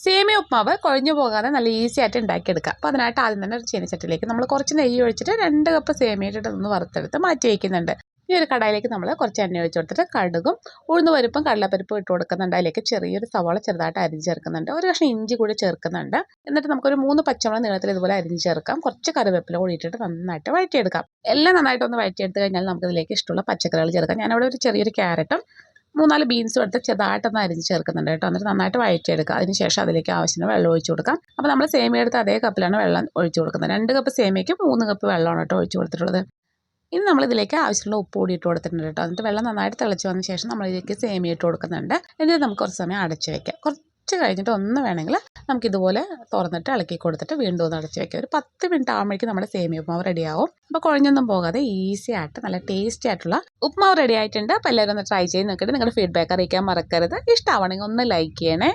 സേമിയ ഉപ്മാവ് കുഴഞ്ഞു പോകാതെ നല്ല ഈസി ആയിട്ട് ഉണ്ടാക്കിയെടുക്കുക. അപ്പോൾ അതിനായിട്ട് ആദ്യം തന്നെ ഒരു ചീനച്ചട്ടിയിലേക്ക് നമ്മൾ കുറച്ച് നെയ്യ് ഒഴിച്ചിട്ട് 2 കപ്പ് സേമിയ ഇട്ടിട്ട് ഒന്ന് വറുത്തെടുത്ത് മാറ്റി വയ്ക്കുന്നുണ്ട്. ഈ ഒരു കടായിലേക്ക് നമ്മൾ കുറച്ച് എണ്ണ ഒഴിച്ച് കൊടുത്തിട്ട് കടുകും ഉഴുന്ന് പരിപ്പും കടലപ്പരിപ്പും ഇട്ട് കൊടുക്കുന്നുണ്ട്. അതിലേക്ക് ചെറിയൊരു സവാള ചെറുതായിട്ട് അരിഞ്ഞ് ചേർക്കുന്നുണ്ട്. ഒരു കഷ്ണം ഇഞ്ചി കൂടി ചേർക്കുന്നുണ്ട്. എന്നിട്ട് നമുക്കൊരു 3 പച്ചമുളക് നീളത്തിൽ ഇതുപോലെ അരിഞ്ഞ് ചേർക്കാം. കുറച്ച് കറിവേപ്പില കൂടി ഇട്ടിട്ട് നന്നായിട്ട് വഴറ്റിയെടുക്കാം. എല്ലാം നന്നായിട്ടൊന്ന് വഴറ്റിയെടുത്ത് കഴിഞ്ഞാൽ നമുക്കിതിലേക്ക് ഇഷ്ടമുള്ള പച്ചക്കറികൾ ചേർക്കാം. ഞാനവിടെ ഒരു ചെറിയൊരു ക്യാരറ്റും 3-4 ബീൻസും എടുത്ത് ചെറുതായിട്ടൊന്ന് അരിഞ്ഞ് ചേർക്കുന്നുണ്ട് കേട്ടോ. എന്നിട്ട് നന്നായിട്ട് വഴറ്റിയെടുക്കുക. അതിനുശേഷം അതിലേക്ക് ആവശ്യത്തിന് വെള്ളം ഒഴിച്ച് കൊടുക്കാം. അപ്പോൾ നമ്മൾ സേമിയ എടുത്ത് അതേ കപ്പിലാണ് വെള്ളം ഒഴിച്ച് കൊടുക്കുന്നത്. 2 കപ്പ് സേമിയയ്ക്ക് 3 കപ്പ് വെള്ളമാണ് കേട്ടോ ഒഴിച്ച് കൊടുത്തിട്ടുള്ളത്. ഇനി നമ്മളിതിലേക്ക് ആവശ്യമുള്ള ഉപ്പ് കൂടി ഇട്ട് കൊടുത്തിട്ടുണ്ട് കേട്ടോ. എന്നിട്ട് വെള്ളം നന്നായിട്ട് തിളച്ച് വന്ന ശേഷം നമ്മളിതിലേക്ക് സേമിയ ഇട്ട് കൊടുക്കുന്നുണ്ട്. എന്നിട്ട് നമുക്ക് കുറച്ച് സമയം അടച്ച് വയ്ക്കാം. കുറച്ച് കഴിഞ്ഞിട്ട് ഒന്ന് വേണമെങ്കിൽ നമുക്കിതുപോലെ തുറന്നിട്ട് ഇളക്കി കൊടുത്തിട്ട് വീണ്ടും ഒന്ന് അടച്ച് വയ്ക്കാം. ഒരു 10 മിനിറ്റ് ആകുമ്പോഴേക്കും നമ്മുടെ സേമിയ ഉപ്മാവ് റെഡിയാവും. അപ്പോൾ കുഴഞ്ഞൊന്നും പോകാതെ ഈസി ആയിട്ട് നല്ല ടേസ്റ്റി ആയിട്ടുള്ള ഉപ്മാവ് റെഡി ആയിട്ടുണ്ട്. അപ്പോൾ എല്ലാവരും ഒന്ന് ട്രൈ ചെയ്ത് നോക്കിയിട്ട് നിങ്ങളുടെ ഫീഡ്ബാക്ക് അറിയിക്കാൻ മറക്കരുത്. ഇഷ്ടമാവണമെങ്കിൽ ഒന്ന് ലൈക്ക് ചെയ്യണേ.